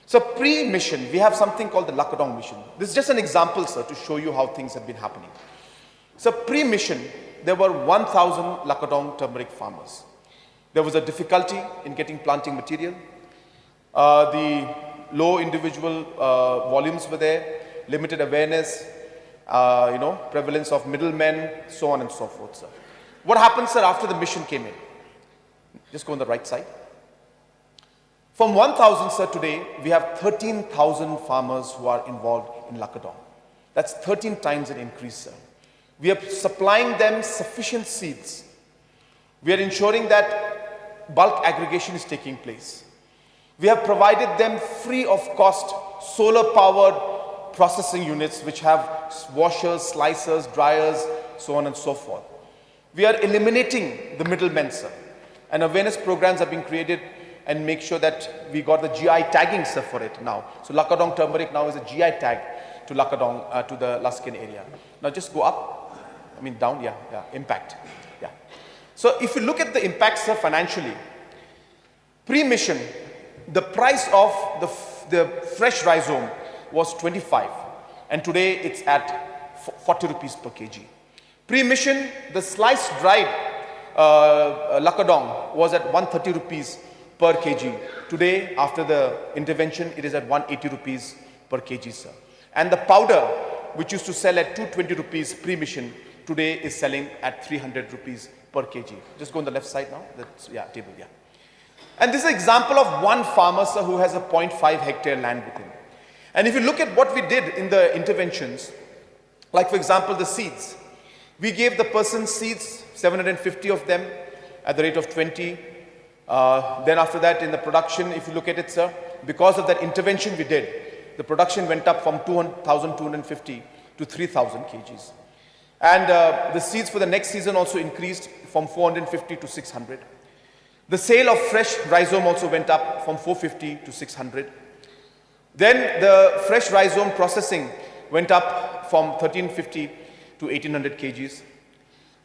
S1: So pre-mission, we have something called the Lakadong mission. This is just an example, sir, to show you how things have been happening. So pre-mission, there were 1,000 Lakadong turmeric farmers. There was a difficulty in getting planting material. The low individual volumes were there, limited awareness, prevalence of middlemen, so on and so forth, sir. What happened, sir, after the mission came in? Just go on the right side. From 1,000, sir, today, we have 13,000 farmers who are involved in Lakadong. That's 13 times an increase, sir. We are supplying them sufficient seeds. We are ensuring that bulk aggregation is taking place. We have provided them free of cost solar-powered processing units which have washers, slicers, dryers, so on and so forth. We are eliminating the middlemen, sir. And awareness programs are being created and make sure that we got the GI tagging, sir, for it now. So Lakadong turmeric now is a GI tag to Lakadong, to the Luskin area. Now just go up. Down, yeah, impact, yeah. So if you look at the impact, sir, financially, pre-mission, the price of the fresh rhizome was 25, and today it's at 40 rupees per kg. Pre-mission, the sliced dried Lakadong was at 130 rupees per kg. Today, after the intervention, it is at 180 rupees per kg, sir. And the powder, which used to sell at 220 rupees pre-mission, today is selling at 300 rupees per kg. Just go on the left side now. That's, table, And this is an example of one farmer, sir, who has a 0.5 hectare land with him. And if you look at what we did in the interventions, like for example, the seeds. We gave the person seeds, 750 of them at the rate of 20. Then after that, in the production, if you look at it, sir, because of that intervention we did, the production went up from 2,250 to 3,000 kgs. And the seeds for the next season also increased from 450 to 600. The sale of fresh rhizome also went up from 450 to 600. Then the fresh rhizome processing went up from 1,350 to 1,800 kgs.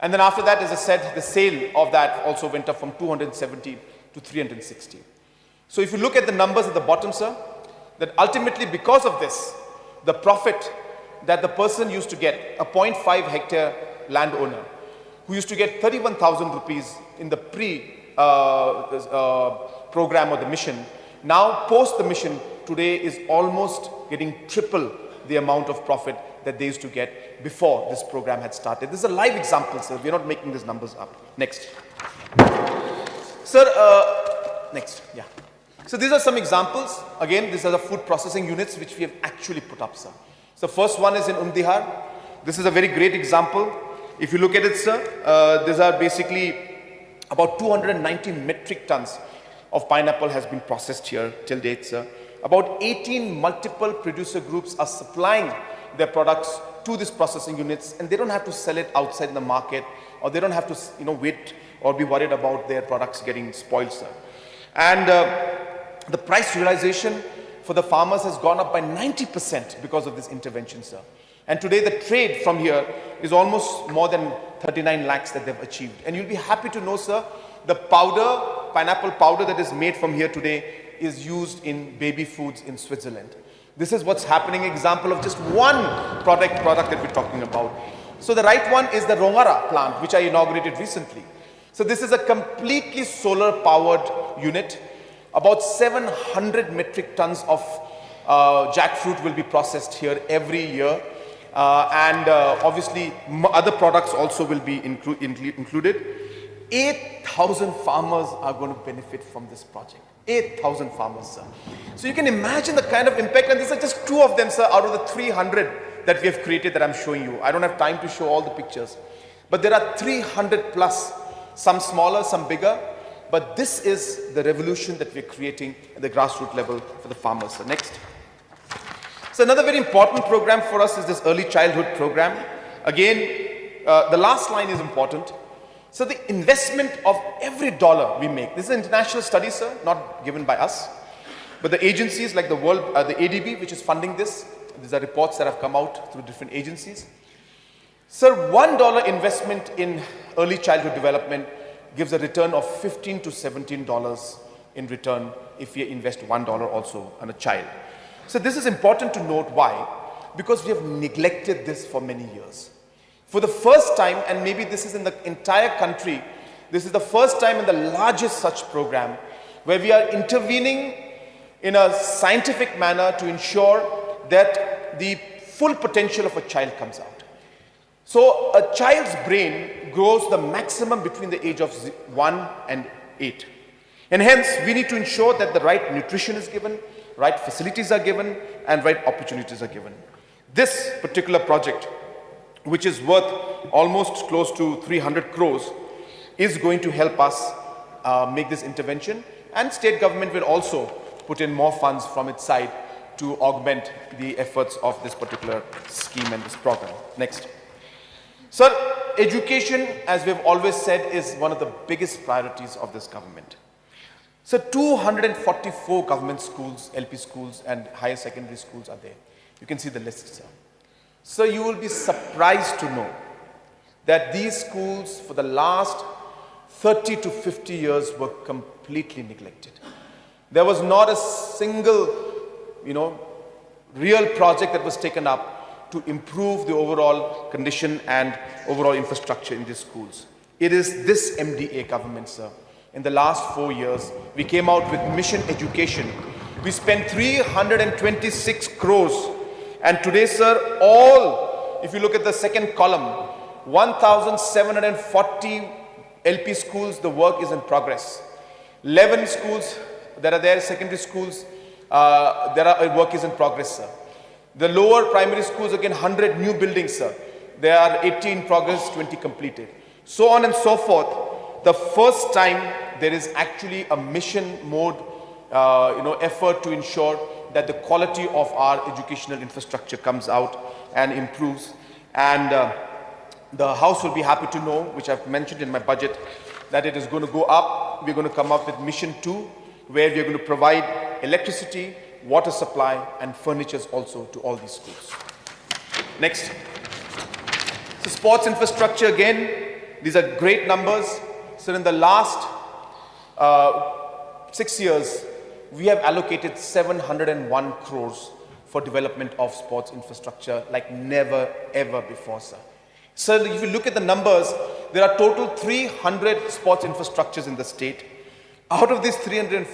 S1: And then after that, as I said, the sale of that also went up from 270 to 360. So if you look at the numbers at the bottom, sir, that ultimately because of this, the profit that the person used to get, a 0.5 hectare landowner, who used to get 31,000 rupees in the program or the mission, now post the mission, today is almost getting triple the amount of profit that they used to get before this program had started. This is a live example, sir. We're not making these numbers up. Next. Sir, next, So these are some examples. Again, these are the food processing units which we have actually put up, sir. So first one is in Umdihar. This is a very great example. If you look at it, sir, these are basically about 290 metric tons of pineapple has been processed here till date, sir. About 18 multiple producer groups are supplying their products to these processing units, and they don't have to sell it outside in the market, or they don't have to, wait or be worried about their products getting spoiled, sir. And the price realization for the farmers has gone up by 90% because of this intervention, sir. And today the trade from here is almost more than 39 lakhs that they've achieved. And you'll be happy to know, sir, the powder, pineapple powder that is made from here today is used in baby foods in Switzerland. This is what's happening, example of just one product that we're talking about. So the right one is the Rongara plant, which I inaugurated recently. So this is a completely solar powered unit. About 700 metric tons of jackfruit will be processed here every year. Obviously other products also will be included. 8,000 farmers are going to benefit from this project. 8,000 farmers, sir. So you can imagine the kind of impact, and these are just two of them, sir, out of the 300 that we have created that I'm showing you. I don't have time to show all the pictures, but there are 300 plus, some smaller, some bigger, but this is the revolution that we're creating at the grassroots level for the farmers. So next. So another very important program for us is this early childhood program. Again, the last line is important. So the investment of every dollar we make, this is an international study, sir, not given by us, but the agencies like the ADB, which is funding this, these are reports that have come out through different agencies. Sir, $1 investment in early childhood development gives a return of $15 to $17 in return if you invest $1 also on a child. So this is important to note. Why? Because we have neglected this for many years. For the first time, and maybe this is in the entire country, this is the first time in the largest such program where we are intervening in a scientific manner to ensure that the full potential of a child comes out. So a child's brain grows the maximum between the age of 1 and 8. And hence, we need to ensure that the right nutrition is given, right facilities are given, and right opportunities are given. This particular project, which is worth almost close to 300 crores, is going to help us make this intervention, and state government will also put in more funds from its side to augment the efforts of this particular scheme and this program. Next. Sir, education, as we've always said, is one of the biggest priorities of this government. So 244 government schools, LP schools and higher secondary schools are there. You can see the list, sir. So you will be surprised to know that these schools for the last 30 to 50 years were completely neglected. There was not a single, real project that was taken up to improve the overall condition and overall infrastructure in these schools. It is this MDA government, sir. In the last 4 years, we came out with Mission Education. We spent 326 crores. And today, sir, if you look at the second column, 1,740 LP schools, the work is in progress. 11 schools that are there, secondary schools, work is in progress, sir. The lower primary schools, again, 100 new buildings, sir. There are 80 in progress, 20 completed. So on and so forth. The first time there is actually a mission mode, effort to ensure that the quality of our educational infrastructure comes out and improves. And the House will be happy to know, which I've mentioned in my budget, that it is going to go up. We're going to come up with Mission 2, where we're going to provide electricity, water supply, and furnitures also to all these schools. Next. So sports infrastructure, again, these are great numbers. So in the last 6 years, we have allocated 701 crores for development of sports infrastructure like never ever before, sir. So if you look at the numbers, there are total 300 sports infrastructures in the state. Out of these 300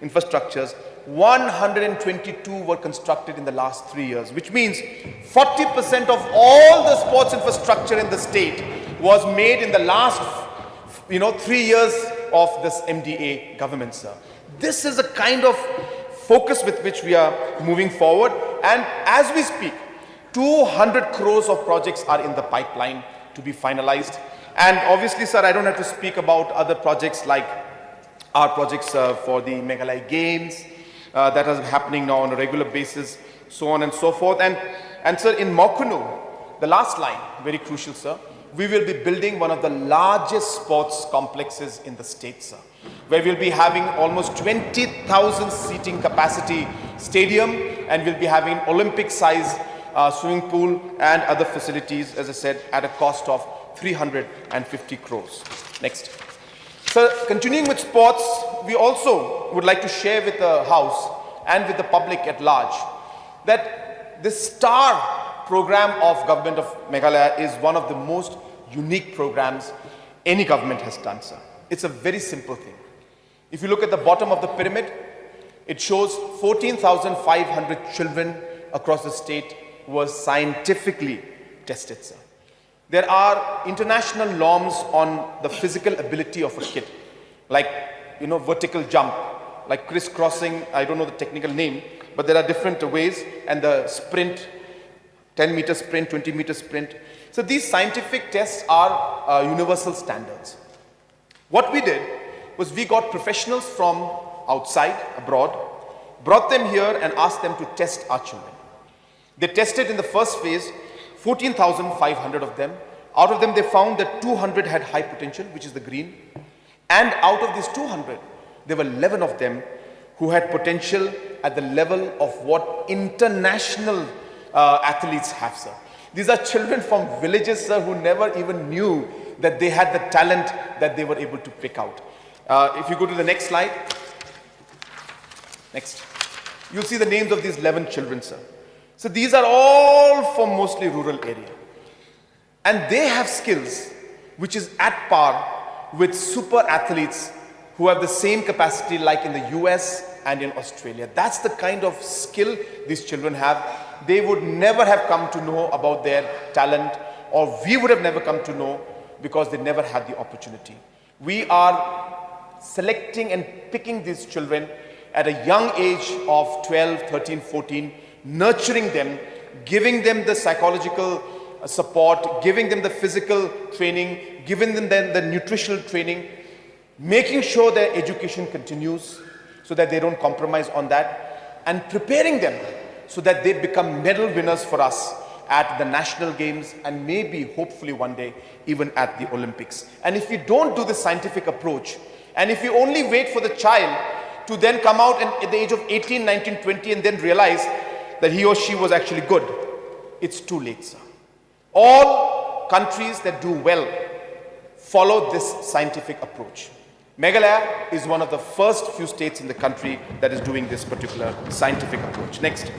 S1: infrastructures, 122 were constructed in the last 3 years, which means 40% of all the sports infrastructure in the state was made in the last 3 years of this MDA government, sir. This is a kind of focus with which we are moving forward, and as we speak, 200 crores of projects are in the pipeline to be finalized. And obviously, sir, I don't have to speak about other projects like our projects for the Meghalaya Games that are happening now on a regular basis, so on and so forth. And sir, in Mokunu, the last line, very crucial, sir, we will be building one of the largest sports complexes in the state, sir, where we'll be having almost 20,000 seating capacity stadium, and we'll be having Olympic-sized swimming pool and other facilities, as I said, at a cost of 350 crores. Next. So, continuing with sports, we also would like to share with the House and with the public at large that this STAR program of Government of Meghalaya is one of the most unique programs any government has done, sir. It's a very simple thing. If you look at the bottom of the pyramid, it shows 14,500 children across the state who were scientifically tested, sir. There are international norms on the physical ability of a kid, like, vertical jump, like crisscrossing, I don't know the technical name, but there are different ways, and the sprint, 10-meter sprint, 20-meter sprint. So these scientific tests are universal standards. What we did was we got professionals from outside, abroad, brought them here and asked them to test our children. They tested in the first phase 14,500 of them. Out of them, they found that 200 had high potential, which is the green. And out of these 200, there were 11 of them who had potential at the level of what international athletes have, sir. These are children from villages, sir, who never even knew that they had the talent that they were able to pick out. If you go to the next slide. Next. You'll see the names of these 11 children, sir. So these are all from mostly rural area. And they have skills which is at par with super athletes who have the same capacity like in the US and in Australia. That's the kind of skill these children have. They would never have come to know about their talent, or we would have never come to know because they never had the opportunity. We are selecting and picking these children at a young age of 12, 13, 14, nurturing them, giving them the psychological support, giving them the physical training, giving them then the nutritional training, making sure their education continues so that they don't compromise on that, and preparing them so that they become medal winners for us at the national games and maybe, hopefully one day, even at the Olympics. And if we don't do this scientific approach, and if we only wait for the child to then come out and at the age of 18, 19, 20 and then realize that he or she was actually good, it's too late, sir. All countries that do well follow this scientific approach. Meghalaya is one of the first few states in the country that is doing this particular scientific approach. Next.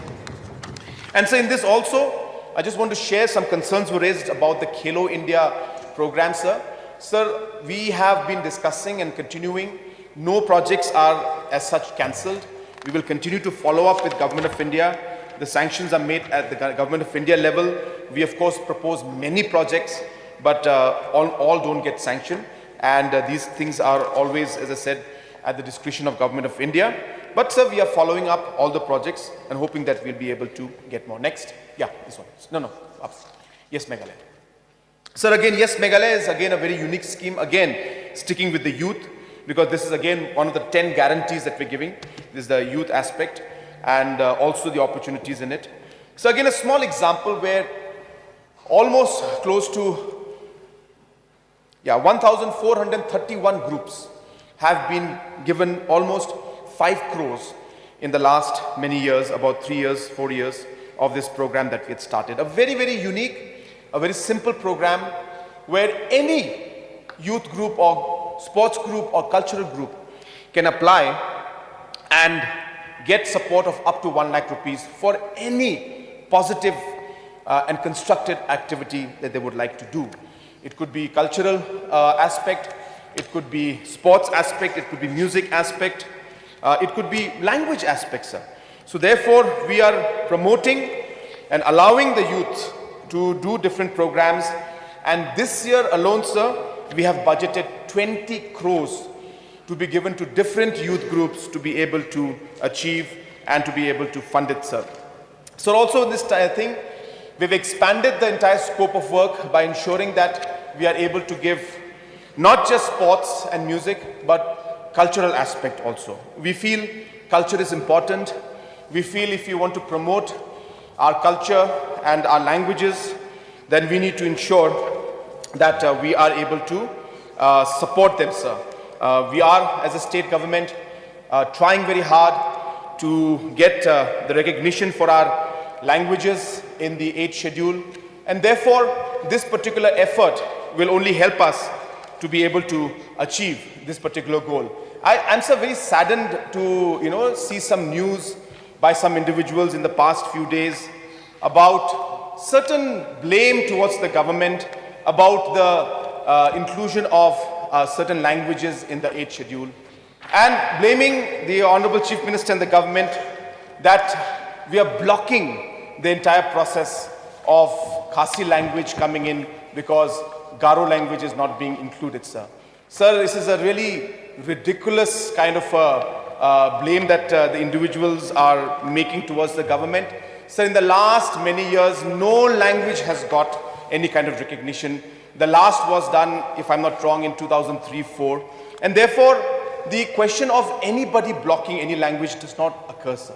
S1: And so in this also, I just want to share some concerns were raised about the Khelo India program, sir. Sir, we have been discussing and continuing. No projects are as such cancelled. We will continue to follow up with Government of India. The sanctions are made at the Government of India level. We of course propose many projects, but all don't get sanctioned. And these things are always, as I said, at the discretion of Government of India. But sir, we are following up all the projects and hoping that we'll be able to get more. Next. Yeah, this one. No, up. Yes, Meghalaya. Sir, again, yes, Meghalaya is again a very unique scheme. Again, sticking with the youth, because this is again one of the 10 guarantees that we're giving. This is the youth aspect and also the opportunities in it. So again, a small example where almost close to 1,431 groups have been given almost 5 crores in the last many years, about 3 years, 4 years of this program that we had started. A very, very unique, a very simple program where any youth group or sports group or cultural group can apply and get support of up to 1 lakh rupees for any positive and constructive activity that they would like to do. It could be cultural aspect, it could be sports aspect, it could be music aspect, it could be language aspects, sir. So therefore, we are promoting and allowing the youth to do different programs. And this year alone, sir, we have budgeted 20 crores to be given to different youth groups to be able to achieve and to be able to fund it, sir. So also in this thing, we've expanded the entire scope of work by ensuring that we are able to give not just sports and music, but cultural aspect also. We feel culture is important. We feel if you want to promote our culture and our languages, then we need to ensure that we are able to support them, sir. We are, as a state government, trying very hard to get the recognition for our languages in the 8th schedule, and therefore this particular effort will only help us to be able to achieve this particular goal. I'm so very saddened to see some news by some individuals in the past few days about certain blame towards the government about the inclusion of certain languages in the 8th schedule, and blaming the Honorable Chief Minister and the government that we are blocking the entire process of Khasi language coming in because Garo language is not being included, sir. Sir, this is a really ridiculous kind of blame that the individuals are making towards the government. Sir, in the last many years, no language has got any kind of recognition. The last was done, if I'm not wrong, in 2003-04. And therefore, the question of anybody blocking any language does not occur, sir.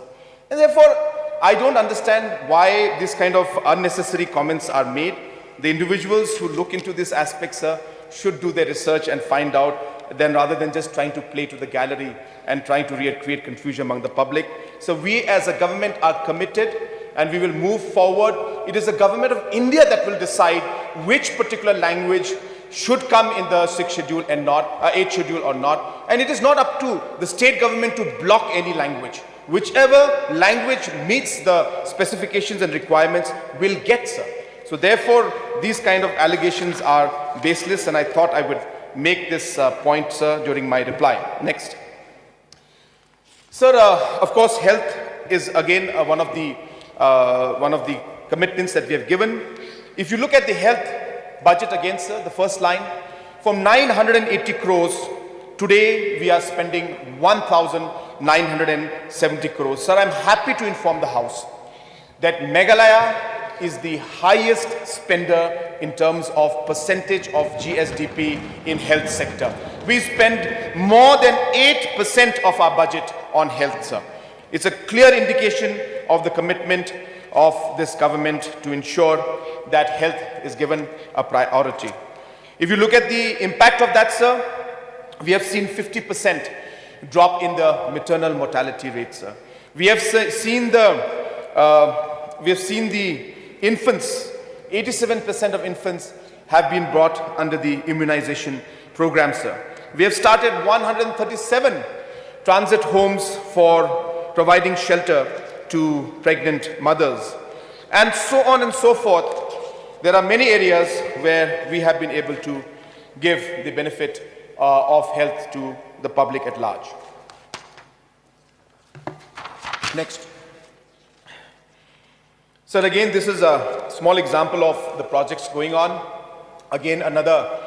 S1: And therefore, I don't understand why this kind of unnecessary comments are made. The individuals who look into this aspect, sir, should do their research and find out, then rather than just trying to play to the gallery and trying to create confusion among the public. So we as a government are committed and we will move forward. It is the government of India that will decide which particular language should come in the 6th schedule and not, 8th schedule or not. And it is not up to the state government to block any language. Whichever language meets the specifications and requirements will get, sir. So therefore, these kind of allegations are baseless, and I thought I would make this point, sir, during my reply. Next. Sir, of course, health is again one of the commitments that we have given. If you look at the health budget again, sir, the first line, from 980 crores, today we are spending 1,970 crores. Sir, I'm happy to inform the House that Meghalaya is the highest spender in terms of percentage of GSDP in health sector. We spend more than 8% of our budget on health, sir. It's a clear indication of the commitment of this government to ensure that health is given a priority. If you look at the impact of that, sir, we have seen 50% drop in the maternal mortality rate, sir. We have seen the infants, 87% of infants have been brought under the immunization program, sir. We have started 137 transit homes for providing shelter to pregnant mothers, and so on and so forth. There are many areas where we have been able to give the benefit of health to the public at large. Next. So again, this is a small example of the projects going on. Again, another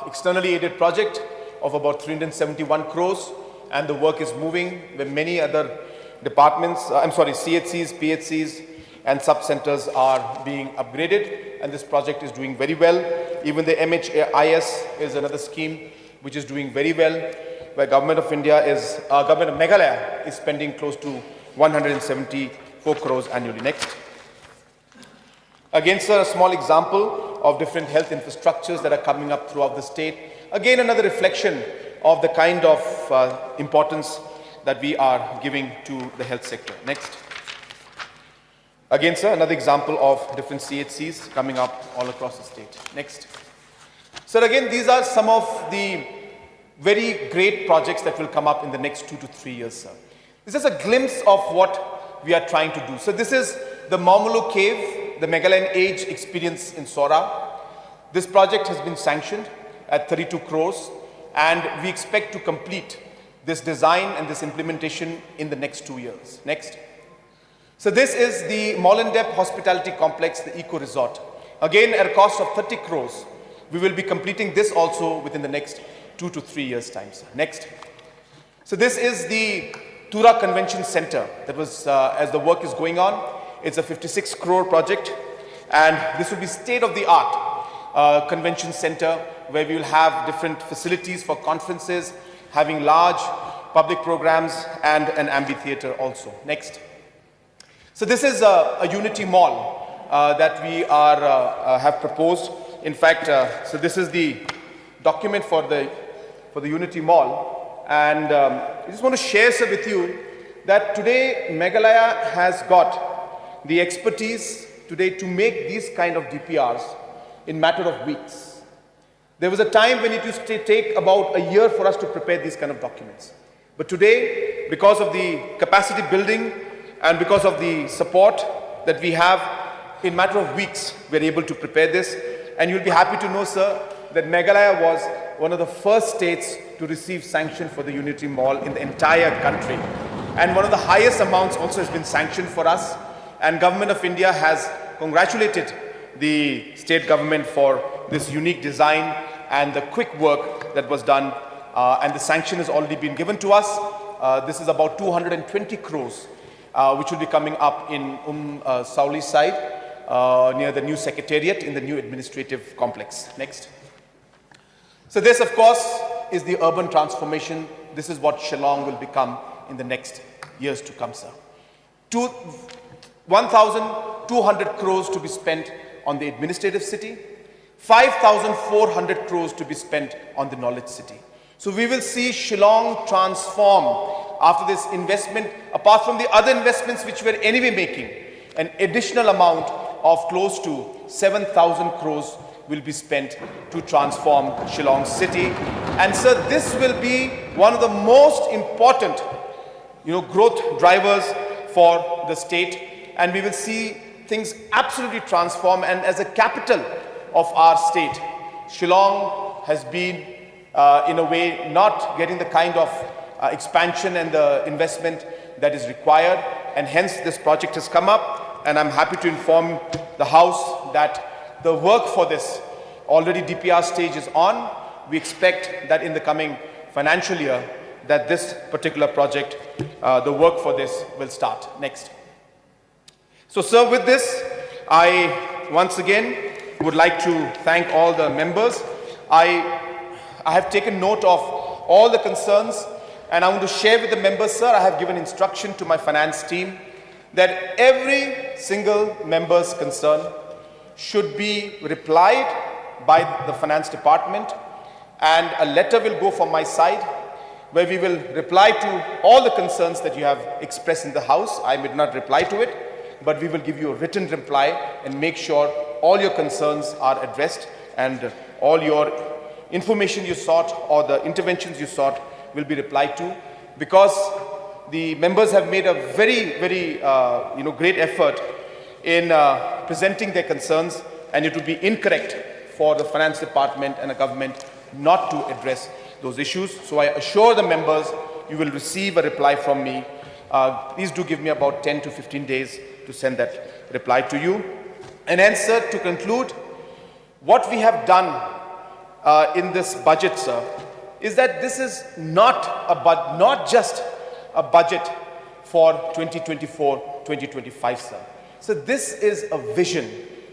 S1: externally aided project of about 371 crores, and the work is moving with many other departments, CHCs, PHCs, and sub-centers are being upgraded, and this project is doing very well. Even the MHIS is another scheme which is doing very well, where Government of Meghalaya is spending close to 174 crores annually. Next. Again, sir, a small example of different health infrastructures that are coming up throughout the state. Again, another reflection of the kind of importance that we are giving to the health sector. Next. Again, sir, another example of different CHCs coming up all across the state. Next. Sir, again, these are some of the very great projects that will come up in the next 2 to 3 years, sir. This is a glimpse of what we are trying to do. So this is the Maumulu Cave, the Meghalayan Age experience in Sora. This project has been sanctioned at 32 crores, and we expect to complete this design and this implementation in the next 2 years. Next. So this is the Mollendep Hospitality Complex, the Eco Resort. Again, at a cost of 30 crores. We will be completing this also within the next 2 to 3 years' time, sir. Next. So this is the Tura Convention Center that was, as the work is going on, it's a 56 crore project, and this will be state-of-the-art convention center where we will have different facilities for conferences, having large public programs and an amphitheater also. Next. So this is a Unity Mall that we have proposed. In fact, so this is the document for the Unity Mall, and I just want to share sir, with you that today Meghalaya has got the expertise today to make these kind of DPRs in matter of weeks. There was a time when it used to take about a year for us to prepare these kind of documents. But today, because of the capacity building and because of the support that we have, in matter of weeks, we're able to prepare this. And you'll be happy to know, sir, that Meghalaya was one of the first states to receive sanction for the Unity Mall in the entire country. And one of the highest amounts also has been sanctioned for us. And Government of India has congratulated the state government for this unique design and the quick work that was done. And the sanction has already been given to us. This is about 220 crores, which will be coming up in Sauli side, near the new secretariat in the new administrative complex. Next. So this, of course, is the urban transformation. This is what Shillong will become in the next years to come, sir. 1,200 crores to be spent on the administrative city, 5,400 crores to be spent on the knowledge city. So we will see Shillong transform after this investment, apart from the other investments which we're anyway making, an additional amount of close to 7,000 crores will be spent to transform Shillong city. And sir, this will be one of the most important, growth drivers for the state. And we will see things absolutely transform. And as a capital of our state, Shillong has been, in a way, not getting the kind of expansion and the investment that is required. And hence, this project has come up. And I'm happy to inform the House that the work for this already DPR stage is on. We expect that in the coming financial year, that this particular project, the work for this will start. Next. So, sir, with this, I once again would like to thank all the members. I have taken note of all the concerns, and I want to share with the members, sir, I have given instruction to my finance team that every single member's concern should be replied by the finance department, and a letter will go from my side where we will reply to all the concerns that you have expressed in the House. I may not reply to it, but we will give you a written reply and make sure all your concerns are addressed and all your information you sought or the interventions you sought will be replied to, because the members have made a very, very great effort in presenting their concerns, and it would be incorrect for the finance department and the government not to address those issues. So I assure the members you will receive a reply from me. Please do give me about 10 to 15 days to send that reply to you. And hence, sir, to conclude, what we have done in this budget, sir, is that this is not just a budget for 2024-2025, sir. So this is a vision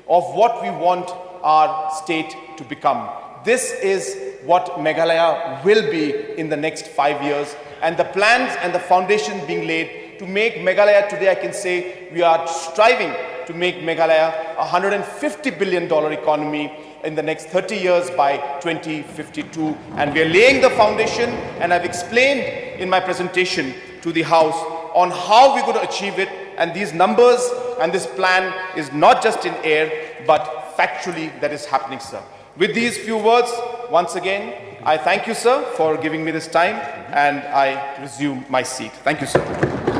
S1: of what we want our state to become. This is what Meghalaya will be in the next 5 years, and the plans and the foundation being laid to make Meghalaya today, I can say we are striving to make Meghalaya a $150 billion economy in the next 30 years by 2052. And we are laying the foundation, and I've explained in my presentation to the House on how we're going to achieve it. And these numbers and this plan is not just in air, but factually that is happening, sir. With these few words, once again, I thank you, sir, for giving me this time, and I resume my seat. Thank you, sir.